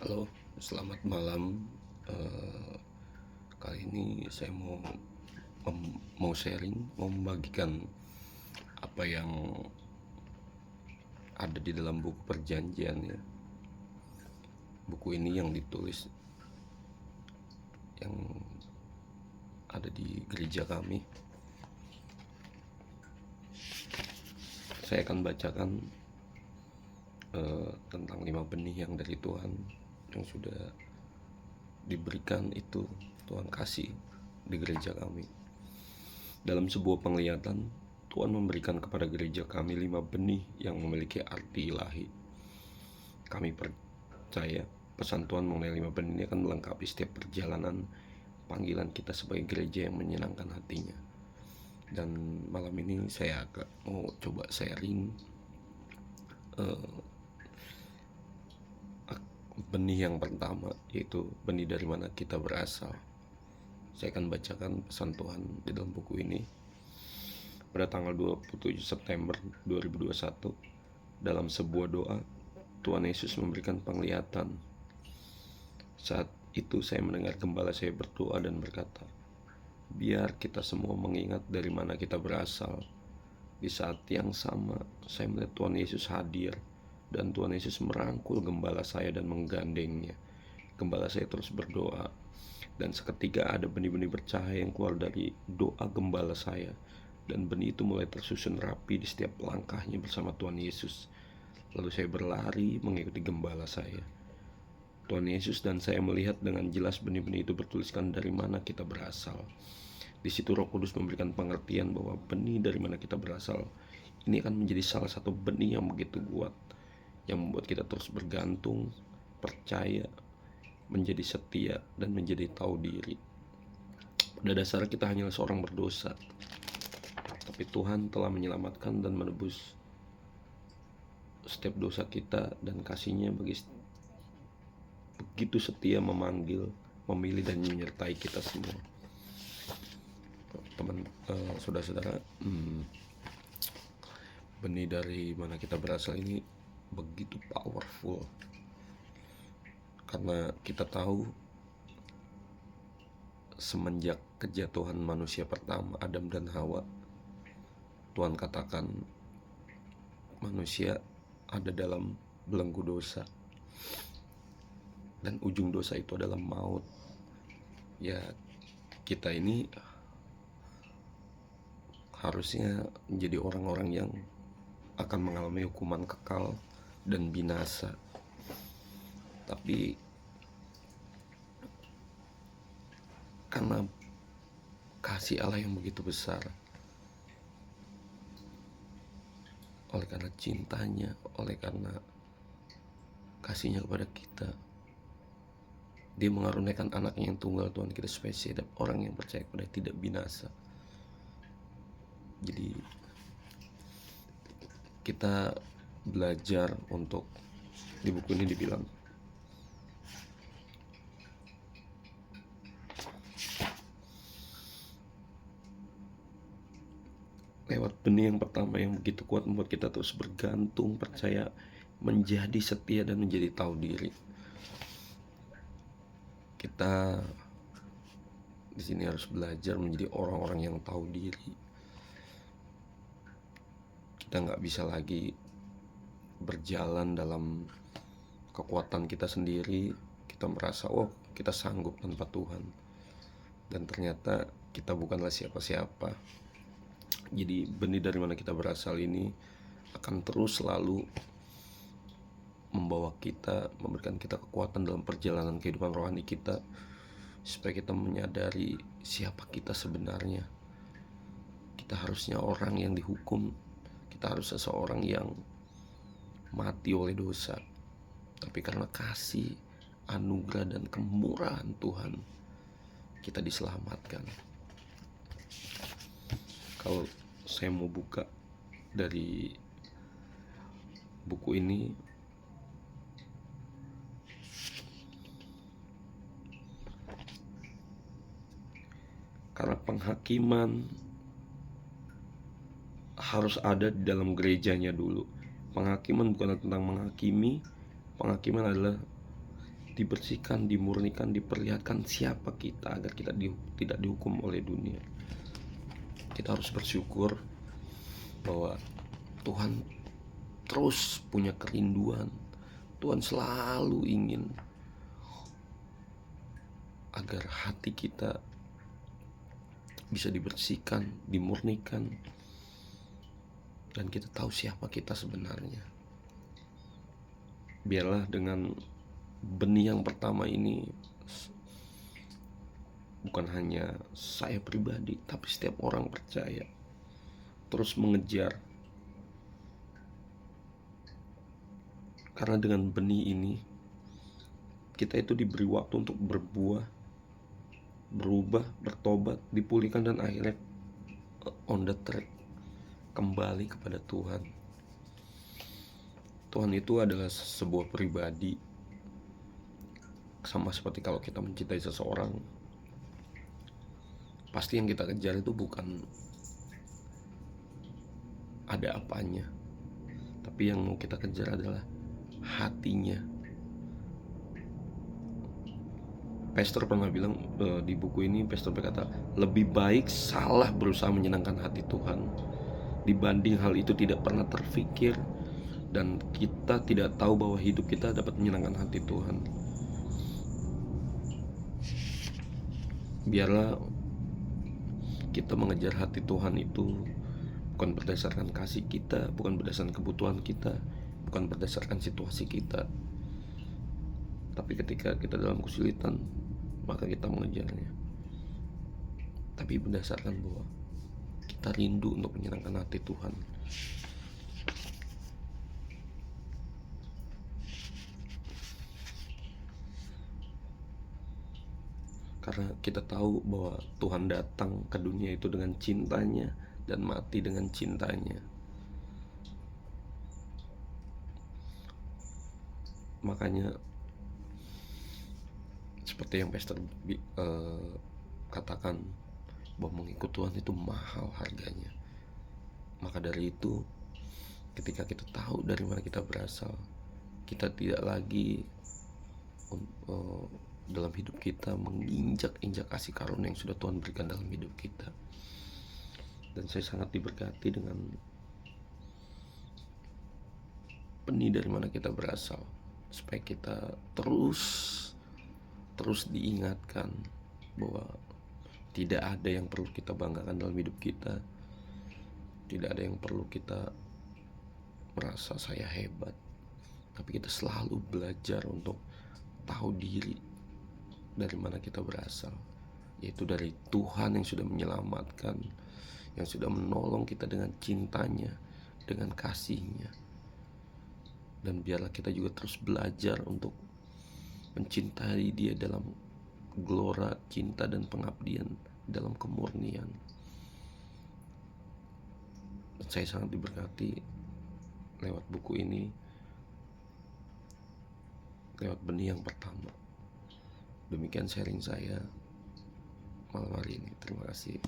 Halo, selamat malam. Eh, Kali ini saya mau sharing, mau membagikan apa yang ada di dalam buku perjanjian ya. Buku ini yang ditulis yang ada di gereja kami. Saya akan bacakan tentang 5 benih yang dari Tuhan yang sudah diberikan itu Tuhan kasih di gereja kami. Dalam sebuah penglihatan, Tuhan memberikan kepada gereja kami 5 benih yang memiliki arti ilahi. Kami percaya pesan Tuhan mengenai 5 benih ini akan melengkapi setiap perjalanan panggilan kita sebagai gereja yang menyenangkan hatinya. Dan malam ini saya agak mau coba sharing benih yang pertama, yaitu benih dari mana kita berasal. Saya akan bacakan pesan Tuhan di dalam buku ini. Pada tanggal 27 September 2021, dalam sebuah doa, Tuhan Yesus memberikan penglihatan. Saat itu saya mendengar gembala saya berdoa dan berkata, biar kita semua mengingat dari mana kita berasal. Di saat yang sama, saya melihat Tuhan Yesus hadir, dan Tuhan Yesus merangkul gembala saya dan menggandengnya. Gembala saya terus berdoa, dan seketika ada benih-benih bercahaya yang keluar dari doa gembala saya, dan benih itu mulai tersusun rapi di setiap langkahnya bersama Tuhan Yesus. Lalu saya berlari mengikuti gembala saya. Tuhan Yesus dan saya melihat dengan jelas benih-benih itu bertuliskan dari mana kita berasal. Di situ Roh Kudus memberikan pengertian bahwa benih dari mana kita berasal ini akan menjadi salah satu benih yang begitu kuat, yang membuat kita terus bergantung, percaya, menjadi setia, dan menjadi tahu diri. Pada dasarnya kita hanyalah seorang berdosa, tapi Tuhan telah menyelamatkan dan menebus setiap dosa kita, dan kasih-Nya begitu setia memanggil, memilih, dan menyertai kita semua. Saudara-saudara, benih dari mana kita berasal ini begitu powerful, karena kita tahu semenjak kejatuhan manusia pertama, Adam dan Hawa, Tuhan katakan manusia ada dalam belenggu dosa, dan ujung dosa itu adalah maut. Ya, kita ini harusnya menjadi orang-orang yang akan mengalami hukuman kekal dan binasa. Tapi karena kasih Allah yang begitu besar, oleh karena cintanya, oleh karena kasihnya kepada kita, Dia mengaruniakan anaknya yang tunggal, Tuhan kita, supaya setiap orang yang percaya kepada tidak binasa. Jadi kita belajar untuk, di buku ini dibilang, lewat benih yang pertama yang begitu kuat membuat kita terus bergantung, percaya, menjadi setia, dan menjadi tahu diri. Kita di sini harus belajar menjadi orang-orang yang tahu diri. Kita nggak bisa lagi berjalan dalam kekuatan kita sendiri. Kita merasa, oh kita sanggup tanpa Tuhan, dan ternyata kita bukanlah siapa-siapa. Jadi benih dari mana kita berasal ini akan terus selalu membawa kita, memberikan kita kekuatan dalam perjalanan kehidupan rohani kita, supaya kita menyadari siapa kita sebenarnya. Kita harusnya orang yang dihukum, kita harus seseorang yang mati oleh dosa, tapi karena kasih, anugerah, dan kemurahan Tuhan, kita diselamatkan. Kalau saya mau buka dari buku ini, karena penghakiman harus ada di dalam gerejanya dulu. Penghakiman bukan tentang menghakimi, penghakiman adalah dibersihkan, dimurnikan, diperlihatkan siapa kita agar kita tidak dihukum oleh dunia. Kita harus bersyukur bahwa Tuhan terus punya kerinduan. Tuhan selalu ingin agar hati kita bisa dibersihkan, dimurnikan, dan kita tahu siapa kita sebenarnya. Biarlah dengan benih yang pertama ini, bukan hanya saya pribadi, tapi setiap orang percaya terus mengejar. Karena dengan benih ini kita itu diberi waktu untuk berbuah, berubah, bertobat, dipulihkan, dan akhirnya on the track kembali kepada Tuhan. Tuhan itu adalah sebuah pribadi. Sama seperti kalau kita mencintai seseorang, pasti yang kita kejar itu bukan ada apanya, tapi yang mau kita kejar adalah hatinya. Pastor pernah bilang di buku ini, Pastor berkata, lebih baik salah berusaha menyenangkan hati Tuhan dibanding hal itu tidak pernah terfikir dan kita tidak tahu bahwa hidup kita dapat menyenangkan hati Tuhan. Biarlah kita mengejar hati Tuhan itu bukan berdasarkan kasih kita, bukan berdasarkan kebutuhan kita, bukan berdasarkan situasi kita, tapi ketika kita dalam kesulitan, maka kita mengejarnya. Tapi berdasarkan bahwa kita rindu untuk menyenangkan hati Tuhan. Karena kita tahu bahwa Tuhan datang ke dunia itu dengan cintanya dan mati dengan cintanya. Makanya seperti yang Pastor katakan, bahwa mengikut Tuhan itu mahal harganya. Maka dari itu, ketika kita tahu dari mana kita berasal, kita tidak lagi dalam hidup kita menginjak-injak kasih karunia yang sudah Tuhan berikan dalam hidup kita. Dan saya sangat diberkati dengan benih dari mana kita berasal, supaya kita terus diingatkan bahwa tidak ada yang perlu kita banggakan dalam hidup kita. Tidak ada yang perlu kita merasa saya hebat, tapi kita selalu belajar untuk tahu diri dari mana kita berasal, yaitu dari Tuhan yang sudah menyelamatkan, yang sudah menolong kita dengan cintanya, dengan kasihnya. Dan biarlah kita juga terus belajar untuk mencintai Dia dalam gelora cinta dan pengabdian, dalam kemurnian. Dan saya sangat diberkati lewat buku ini, lewat benih yang pertama. Demikian sharing saya malam hari ini. Terima kasih.